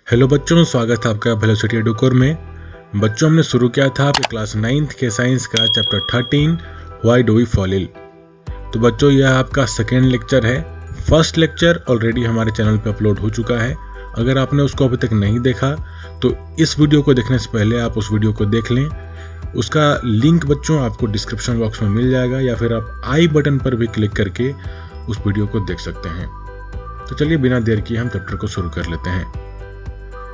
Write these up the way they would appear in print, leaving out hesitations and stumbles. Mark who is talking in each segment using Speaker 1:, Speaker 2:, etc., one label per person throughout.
Speaker 1: Hello बच्चों, स्वागत है आपका वेलोसिटी एडुकोर में। बच्चों, हमने शुरू किया था आपके क्लास 9th के साइंस का chapter 13 why do we fall ill. तो बच्चों, यह आपका सेकेंड लेक्चर है। फर्स्ट लेक्चर ऑलरेडी हमारे चैनल पे अपलोड हो चुका है। अगर आपने उसको अभी तक नहीं देखा तो इस वीडियो को देखने से पहले आप उस वीडियो को देख लें। उसका लिंक बच्चों आपको डिस्क्रिप्शन बॉक्स में मिल जाएगा, या फिर आप आई बटन पर भी क्लिक करके उस वीडियो को देख सकते हैं। तो चलिए बिना देर किए हम चैप्टर को शुरू कर लेते हैं।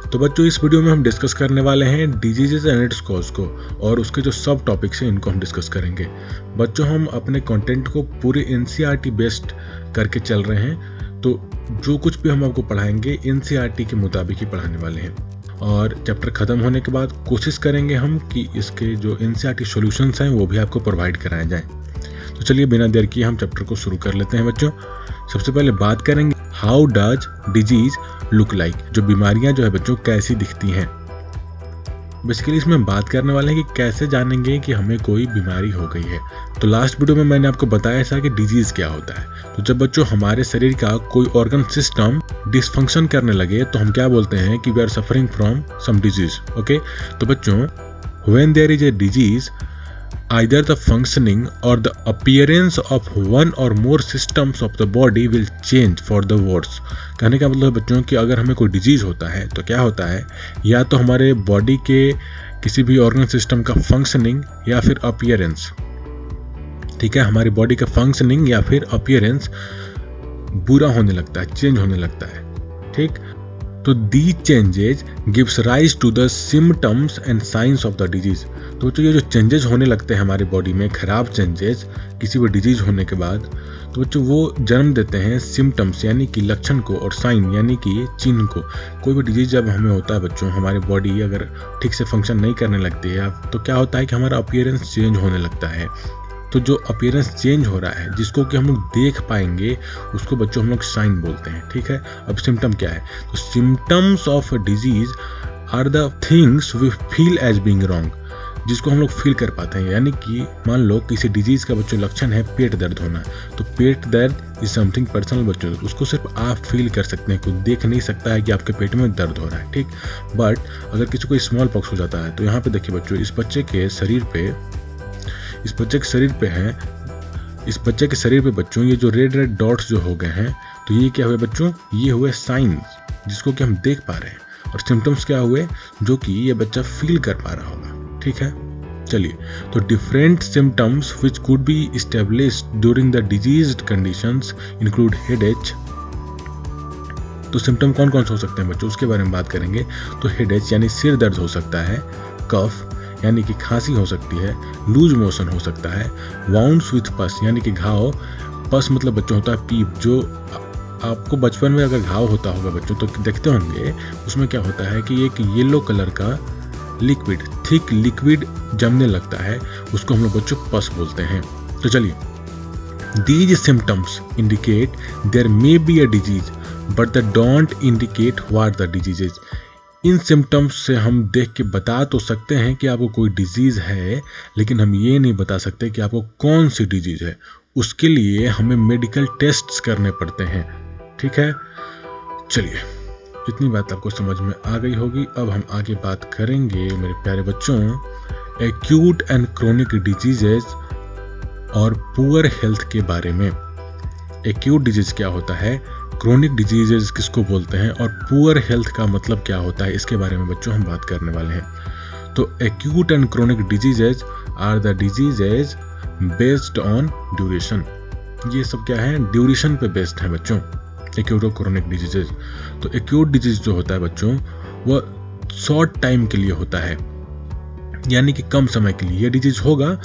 Speaker 1: तो बच्चों, इस वीडियो में हम डिस्कस करने वाले हैं डिजीजेज एंड इट्स कॉज को, और उसके जो सब टॉपिक्स हैं इनको हम डिस्कस करेंगे। बच्चों, हम अपने कंटेंट को पूरे एनसीईआरटी बेस्ड करके चल रहे हैं, तो जो कुछ भी हम आपको पढ़ाएंगे एनसीईआरटी के मुताबिक ही पढ़ाने वाले हैं। और चैप्टर खत्म होने के बाद कोशिश करेंगे हम कि इसके जो एनसीईआरटी सॉल्यूशंस हैं वो भी आपको प्रोवाइड कराए जाएं। तो चलिए बिना देर किए हम चैप्टर को शुरू कर लेते हैं। बच्चों, सबसे पहले बात करेंगे how does disease look like, जो बीमारियां जो है बच्चों कैसी दिखती हैं। बेसिकली इसमें बात करने वाले हैं कि कैसे जानेंगे कि हमें कोई बीमारी हो गई है। तो लास्ट वीडियो में मैंने आपको बताया था कि डिजीज क्या होता है। तो जब बच्चों हमारे शरीर का कोई ऑर्गन सिस्टम डिसफंक्शन करने लगे तो हम क्या बोलते हैं कि we are suffering from some disease. Okay, तो बच्चों when there is a disease, either the functioning or the appearance of one or more systems of the body will change for the worse। कहने का मतलब बच्चों कि अगर हमें कोई डिजीज होता है तो क्या होता है, या तो हमारे बॉडी के किसी भी ऑर्गन सिस्टम का फंक्शनिंग या फिर अपीयरेंस, ठीक है, हमारी बॉडी का फंक्शनिंग या फिर अपीयरेंस बुरा होने लगता है, चेंज होने लगता है। ठीक, तो the changes gives rise to the symptoms and signs of the disease. तो बच्चों ये जो चेंजेस होने लगते हैं हमारी बॉडी में, खराब चेंजेस किसी भी डिजीज होने के बाद, तो बच्चों वो जन्म देते हैं सिम्टम्स यानी कि लक्षण को, और साइन यानी कि चिन्ह को। कोई भी डिजीज जब हमें होता है बच्चों, हमारी बॉडी अगर ठीक से फंक्शन नहीं करने लगती है तो क्या होता है कि हमारा अपीयरेंस चेंज होने लगता है। तो जो अपीयरेंस चेंज हो रहा है जिसको कि हम लोग देख पाएंगे उसको बच्चों हम लोग साइन बोलते हैं। ठीक है, अब सिम्टम क्या है, तो symptoms of disease are the things we feel as being wrong, जिसको हम लोग फील कर पाते हैं। यानी कि मान लो किसी डिजीज का बच्चों लक्षण है पेट दर्द होना, तो पेट दर्द इज समथिंग पर्सनल बच्चों, उसको सिर्फ आप फील कर सकते हैं, कोई देख नहीं सकता है कि आपके पेट में दर्द हो रहा है। ठीक, बट अगर किसी को स्मॉल पॉक्स हो जाता है तो यहाँ पे देखिए बच्चों, इस बच्चे के शरीर पे बच्चों ये जो रेड रेड डॉट्स जो हो गए हैं, तो ये क्या हुए बच्चों, ये हुए साइंस जिसको कि हम देख पा रहे हैं, और सिम्टम्स क्या हुए जो कि ये बच्चा फील कर पा रहा होगा। ठीक है, चलिए, तो different symptoms which could be established during the diseased conditions include headache. तो सिम्टम कौन कौन से हो सकते हैं बच्चों, उसके बारे में बात करेंगे। तो हेडेच यानी सिर दर्द हो सकता है, कफ यानी कि खांसी हो सकती है, लूज मोशन हो सकता है, वाउंड्स विथ पस यानी कि घाव, पस मतलब बच्चों होता है पीप, जो आपको बचपन में अगर घाव होता होगा बच्चों तो देखते होंगे, उसमें क्या होता है कि एक येलो कलर का लिक्विड, थिक लिक्विड जमने लगता है, उसको हम लोग बच्चों पस बोलते हैं। तो चलिए, these symptoms indicate there may be a disease but they don't indicate what the disease is. इन सिम्टम्स से हम देख के बता तो सकते हैं कि आपको कोई डिजीज है, लेकिन हम ये नहीं बता सकते कि आपको कौन सी डिजीज है। उसके लिए हमें मेडिकल टेस्ट्स करने पड़ते हैं। ठीक है, चलिए, इतनी बात आपको समझ में आ गई होगी। अब हम आगे बात करेंगे मेरे प्यारे बच्चों एक्यूट एंड क्रोनिक डिजीजेस और पुअर हेल्थ के बारे में। एक्यूट डिजीज क्या होता है, क्रोनिक डिजीजेस किसको बोलते हैं, और पुअर हेल्थ का मतलब क्या होता है, इसके बारे में बच्चों हम बात करने वाले हैं। तो acute and chronic diseases are the diseases based on duration. ये सब क्या है, ड्यूरेशन पे बेस्ड है बच्चों, एक्यूट और क्रोनिक डिजीजेस। तो एक्यूट डिजीज जो होता है बच्चों वह शॉर्ट टाइम के लिए होता है, यानी कि कम समय के लिए ये डिजीज होगा,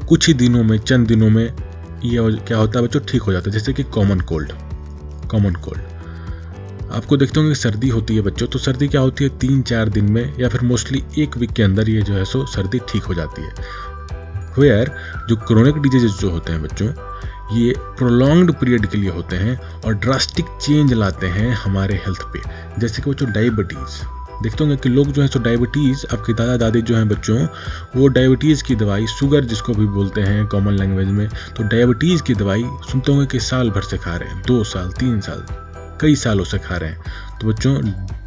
Speaker 1: कुछ ही दिनों में, चंद दिनों में ये क्या होता है बच्चों, ठीक हो जाता है। जैसे कि कॉमन कोल्ड आपको देखते होंगे सर्दी होती है बच्चों, तो सर्दी क्या होती है 3-4 दिन में या फिर मोस्टली 1 वीक के अंदर ये जो है सो सर्दी ठीक हो जाती है। वेयर जो क्रोनिक डिजीजेज जो होते हैं बच्चों, ये प्रोलॉन्ग्ड पीरियड के लिए होते हैं और ड्रास्टिक चेंज लाते हैं हमारे हेल्थ पे। जैसे कि बच्चों डायबिटीज, देखते होंगे कि लोग जो है सो डायबिटीज, आपके दादा दादी जो हैं बच्चों, वो डायबिटीज की दवाई, शुगर जिसको भी बोलते हैं कॉमन लैंग्वेज में, तो डायबिटीज की दवाई सुनते होंगे कि साल भर से खा रहे हैं, 2 साल 3 साल, कई सालों से खा रहे हैं। तो बच्चों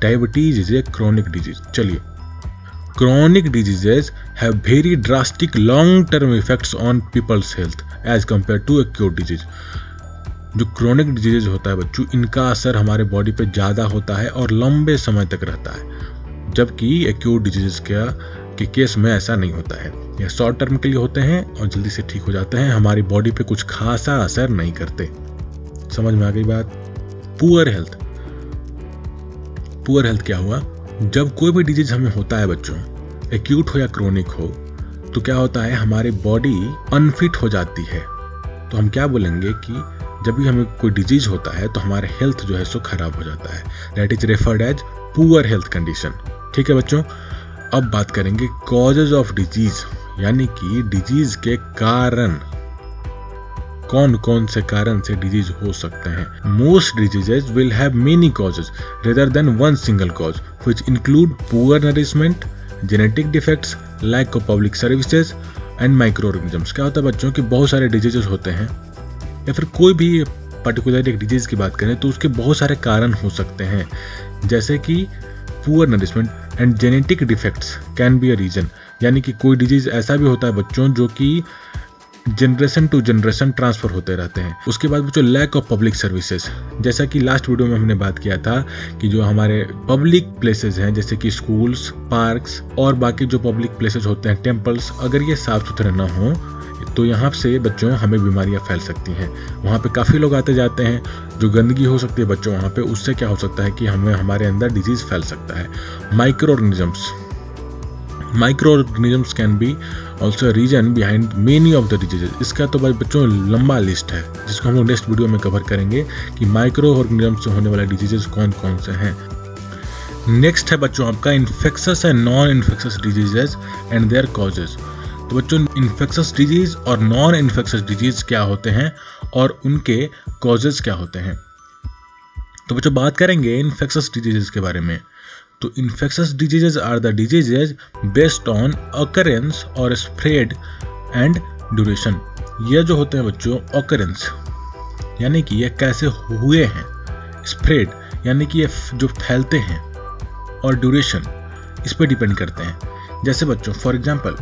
Speaker 1: diabetes is a chronic disease. चलिए, chronic diseases have very drastic long-term effects on people's health as compared to acute disease। जो क्रोनिक डिजीज होता है बच्चों, इनका असर हमारे बॉडी पे ज़्यादा होता है और लंबे समय तक रहता है, जबकि एक्यूट डिजीज के केस में ऐसा नहीं होता है। यह शॉर्ट टर्म के लिए होते हैं और जल्दी से ठीक हो जाते हैं, हमारी बॉडी पे कुछ खासा असर नहीं करते। समझ में आ गई बात? Poor health. पुअर हेल्थ क्या हुआ? जब कोई भी डिजीज हमें होता है बच्चों, एक्यूट हो या क्रोनिक हो, तो क्या होता है, हमारी बॉडी अनफिट हो जाती है। तो हम क्या बोलेंगे कि जब भी हमें कोई डिजीज होता है तो हमारा हेल्थ जो है सो खराब हो जाता है। That is referred as poor health condition. ठीक है बच्चों, अब बात करेंगे कॉजेज ऑफ डिजीज, यानी कि डिजीज के कारण। कौन कौन से कारण से डिजीज हो सकते हैं? Most diseases will have many causes rather than one single cause which include poor nourishment, genetic defects, lack of public services and microorganisms. क्या होता है बच्चों कि बहुत सारे डिजीजेज होते हैं, या फिर कोई भी पर्टिकुलर एक डिजीज की बात करें तो उसके बहुत सारे कारण हो सकते हैं, जैसे कि poor nourishment and genetic defects can be a reason. यानी कि कोई डिजीज ऐसा भी होता है बच्चों जो कि जनरेशन टू जनरेशन ट्रांसफर होते रहते हैं। उसके बाद बच्चों लैक ऑफ पब्लिक सर्विसेज, जैसा कि लास्ट वीडियो में हमने बात किया था कि जो हमारे पब्लिक प्लेसेस हैं जैसे कि स्कूल्स, पार्क्स और बाकी जो पब्लिक प्लेसेस होते हैं, टेम्पल्स, अगर ये साफ सुथरे ना हो तो यहाँ से बच्चों हमें बीमारियाँ फैल सकती हैं। वहाँ पे काफ़ी लोग आते जाते हैं, जो गंदगी हो सकती है बच्चों वहाँ पे, उससे क्या हो सकता है कि हमारे अंदर डिजीज फैल सकता है। Micro organisms can be also reason behind many of the diseases. इसका तो बच्चों लंबा लिस्ट है जिसको हम लोग नेक्स्ट वीडियो में कवर करेंगे कि माइक्रो ऑर्गेनिजम्स से होने वाले डिजीजेज कौन कौन से हैं। नेक्स्ट है बच्चों आपका infectious and non infectious diseases and their causes. तो बच्चों इन्फेक्शस डिजीज और नॉन इन्फेक्शस डिजीज क्या होते हैं और उनके कॉजेज क्या होते हैं। तो बच्चों बात करेंगे इन्फेक्शस डिजीजेज के बारे में। तो infectious diseases are the diseases based on occurrence और स्प्रेड एंड ड्यूरेशन। ये जो होते हैं बच्चों ऑकरेंस, यानी कि ये कैसे हुए हैं, स्प्रेड यानी कि ये जो फैलते हैं, और ड्यूरेशन इस पर डिपेंड करते हैं। जैसे बच्चों फॉर एग्जांपल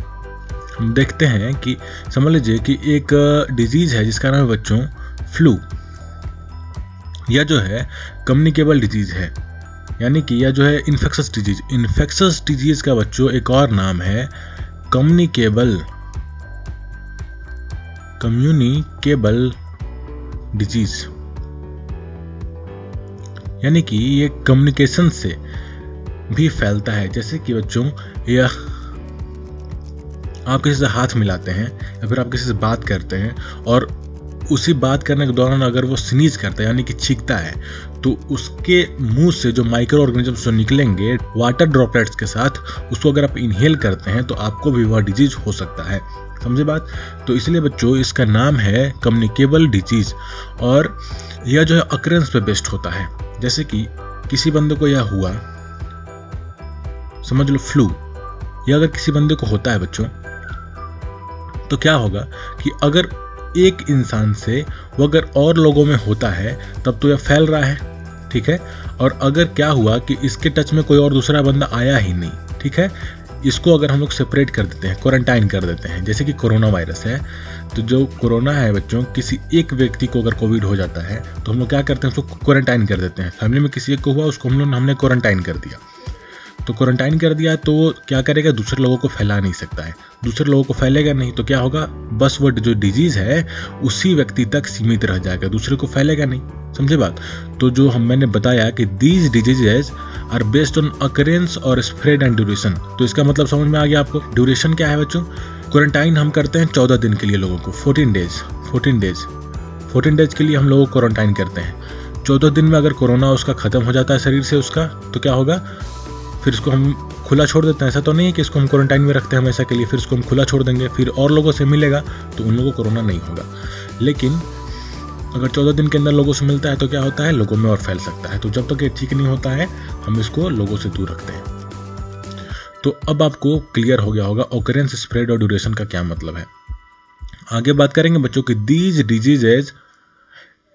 Speaker 1: हम देखते हैं कि समझ लीजिए कि एक डिजीज है जिसका नाम है बच्चों फ्लू। यह जो है कम्युनिकेबल डिजीज है, यानी कि यह जो है इन्फेक्शस डिजीज का बच्चों एक और नाम है कम्युनिकेबल डिजीज। यानी कि ये कम्युनिकेशन से भी फैलता है। जैसे कि बच्चों यह आप किसी से हाथ मिलाते हैं या फिर आप किसी से बात करते हैं और उसी बात करने के दौरान अगर वो स्नीज करता है यानी कि छींकता है, तो उसके मुंह से जो माइक्रो ऑर्गेनिजम्स जो निकलेंगे वाटर ड्रॉपलेट्स के साथ, उसको अगर आप इनहेल करते हैं तो आपको भी वह डिजीज हो सकता है। समझे बात? तो इसलिए बच्चों इसका नाम है कम्युनिकेबल डिजीज, और यह जो है अकरेंस पे बेस्ड होता है। जैसे कि किसी बंदे को यह हुआ, समझ लो फ्लू, यह अगर किसी बंदे को होता है बच्चों, तो क्या होगा कि अगर एक इंसान से वो अगर और लोगों में होता है तब तो यह फैल रहा है, ठीक है। और अगर क्या हुआ कि इसके टच में कोई और दूसरा बंदा आया ही नहीं, ठीक है, इसको अगर हम लोग सेपरेट कर देते हैं, क्वारंटाइन कर देते हैं, जैसे कि कोरोना वायरस है, तो जो कोरोना है बच्चों, किसी एक व्यक्ति को अगर कोविड हो जाता है तो हम लोग क्या करते हैं, उसको क्वारंटाइन कर देते हैं। फैमिली में किसी एक को हुआ, उसको हमने क्वारंटाइन कर दिया। तो क्वारंटाइन कर दिया तो वो क्या करेगा, दूसरे लोगों को फैला नहीं सकता है, दूसरे लोगों को फैलेगा नहीं, तो क्या होगा, बस वो जो डिजीज है उसी व्यक्ति तक सीमित रह जाएगा, दूसरे को फैलेगा नहीं। समझे बात? तो जो मैंने बताया कि these diseases are based on occurrence और स्प्रेड एंड ड्यूरेशन, तो इसका मतलब समझ में आ गया आपको। ड्यूरेशन क्या है बच्चों? क्वारंटाइन हम करते हैं 14 दिन के लिए लोगों को, 14 डेज के लिए हम लोगों को क्वारंटाइन करते हैं। 14 दिन में अगर कोरोना उसका खत्म हो जाता है शरीर से उसका, तो क्या होगा, फिर इसको हम खुला छोड़ देते हैं। ऐसा तो नहीं है कि इसको हम क्वारंटाइन में रखते हैं हमेशा के लिए, फिर इसको हम खुला छोड़ देंगे, फिर और लोगों से मिलेगा तो उन लोगों को कोरोना नहीं होगा। लेकिन अगर 14 दिन के अंदर लोगों से मिलता है तो क्या होता है, लोगों में और फैल सकता है। तो जब तक ये ठीक नहीं होता है हम इसको लोगों से दूर रखते हैं। तो अब आपको क्लियर हो गया होगा ऑकरेंस, स्प्रेड और ड्यूरेशन का क्या मतलब है। आगे बात करेंगे बच्चों की these diseases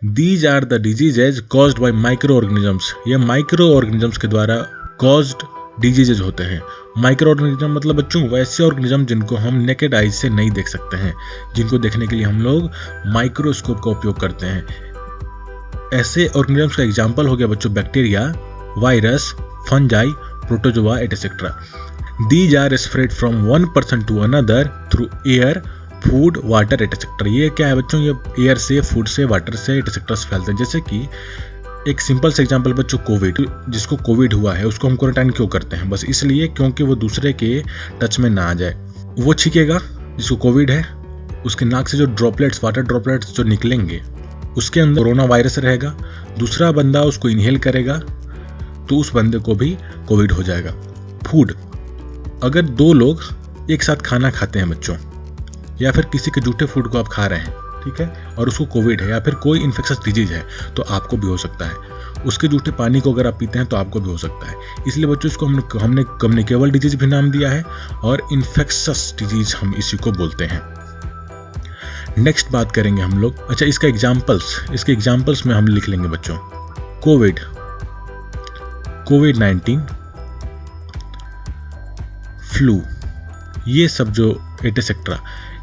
Speaker 1: these are the diseases caused by micro organisms. ये माइक्रो ऑर्गेनिजम्स के द्वारा कॉज्ड डिजीजेज होते हैं। माइक्रो ऑर्गेनिज्म मतलब बच्चों वैसे ऑर्गेनिज्म जिनको हम नेकेड आइज से नहीं देख सकते हैं, जिनको देखने के लिए हम लोग माइक्रोस्कोप का उपयोग करते हैं। ऐसे ऑर्गेनिजम्स का एग्जाम्पल हो गया बच्चों bacteria, virus, fungi, protozoa etcetera. These are spread from one person to another through air, food, water etcetera. ये क्या है बच्चों, ये एयर से, फूड से, वाटर से एटसेट्रा से फैलते हैं। जैसे कि एक सिंपल से एग्जांपल बच्चों, कोविड, जिसको कोविड हुआ है उसको हम क्वारंटाइन क्यों करते हैं? बस इसलिए क्योंकि वो दूसरे के टच में ना आ जाए। वो छींकेगा जिसको कोविड है, उसके नाक से जो ड्रॉपलेट्स, वाटर ड्रॉपलेट्स जो निकलेंगे उसके अंदर कोरोना वायरस रहेगा, दूसरा बंदा उसको इनहेल करेगा तो उस बंदे को भी कोविड हो जाएगा। फूड, अगर दो लोग एक साथ खाना खाते हैं बच्चों, या फिर किसी के जूठे फूड को आप खा रहे हैं, ठीक है, और उसको कोविड है या फिर कोई इन्फेक्शस डिजीज है तो आपको भी हो सकता है। उसके जूठे पानी को अगर आप पीते हैं तो आपको भी हो सकता है। इसलिए बच्चों इसको हमने कम्युनिकेबल डिजीज भी नाम दिया है और इन्फेक्शस डिजीज हम इसी को बोलते हैं। नेक्स्ट बात करेंगे हम लोग, अच्छा इसके एग्जाम्पल्स में हम लिख लेंगे बच्चों, कोविड, कोविड-19, फ्लू, ये सब जो एटसेट्रा,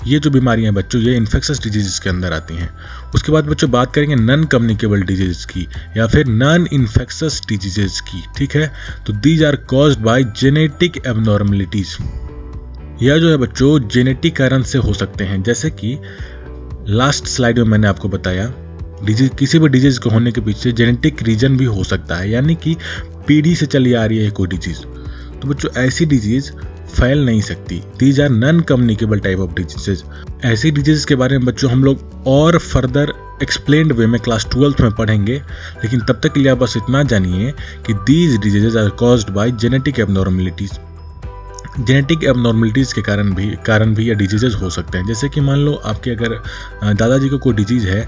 Speaker 1: ये जो बीमारियां हैं बच्चों ये इन्फेक्शस डिजीज के अंदर आती हैं। उसके बाद बच्चों बात करेंगे नॉन कम्युनिकेबल डिजीज की या फिर नॉन इन्फेक्शस डिजीजेस की, ठीक है। तो these are caused by genetic abnormalities. यह जो है बच्चों जेनेटिक कारण से हो सकते हैं, जैसे कि लास्ट स्लाइड में मैंने आपको बताया, डिजीज, किसी भी डिजीज को होने के पीछे जेनेटिक रीजन भी हो सकता है, यानी कि पीढ़ी से चली आ रही है कोई डिजीज। तो बच्चों ऐसी डिजीज फैल नहीं सकती। These are non communicable type of diseases. ऐसी डिजीज के बारे में बच्चों हम लोग और फर्दर एक्सप्लेन्ड वे में क्लास 12th में पढ़ेंगे, लेकिन तब तक के लिए आप बस इतना जानिए कि these diseases are caused by genetic abnormalities. Genetic abnormalities के कारण भी ये डिजीजेज हो सकते हैं। जैसे कि मान लो आपके अगर दादाजी को कोई डिजीज है,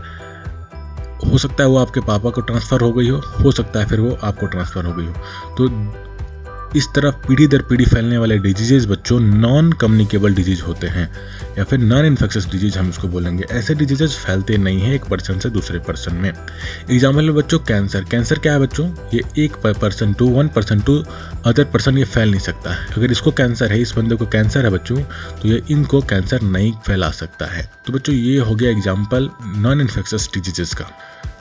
Speaker 1: हो सकता है वो आपके पापा को ट्रांसफर हो गई हो सकता है फिर वो आपको ट्रांसफर हो गई हो। तो इस तरह पीढ़ी दर पीढ़ी फैलने वाले डिजीजेज बच्चों नॉन कम्युनिकेबल डिजीज होते हैं या फिर नॉन इन्फेक्शस डिजीज हम इसको बोलेंगे। ऐसे डिजीजेज फैलते नहीं हैं एक पर्सन से दूसरे पर्सन में। एग्जाम्पल में बच्चों कैंसर, कैंसर क्या है बच्चों, ये एक person to one person to other person ये फैल नहीं सकता है। अगर इसको कैंसर है, इस बंदे को कैंसर है बच्चों, तो ये इनको कैंसर नहीं फैला सकता है। तो बच्चों ये हो गया एग्जाम्पल नॉन इन्फेक्शस डिजीजेस का।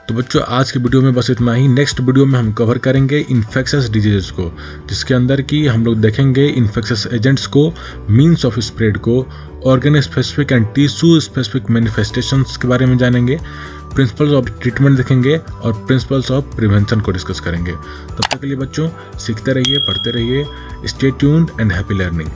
Speaker 1: तो बच्चों आज के वीडियो में बस इतना ही। नेक्स्ट वीडियो में हम कवर करेंगे इन्फेक्शस डिजीजेस को, जिसके अंदर की हम लोग देखेंगे इन्फेक्शस एजेंट्स को, मीन्स ऑफ स्प्रेड को, organ specific and tissue specific manifestations के बारे में जानेंगे, प्रिंसिपल्स ऑफ ट्रीटमेंट देखेंगे और प्रिंसिपल्स ऑफ प्रिवेंशन को डिस्कस करेंगे। तब तक के लिए बच्चों सीखते रहिए, पढ़ते रहिए। Stay tuned and happy learning.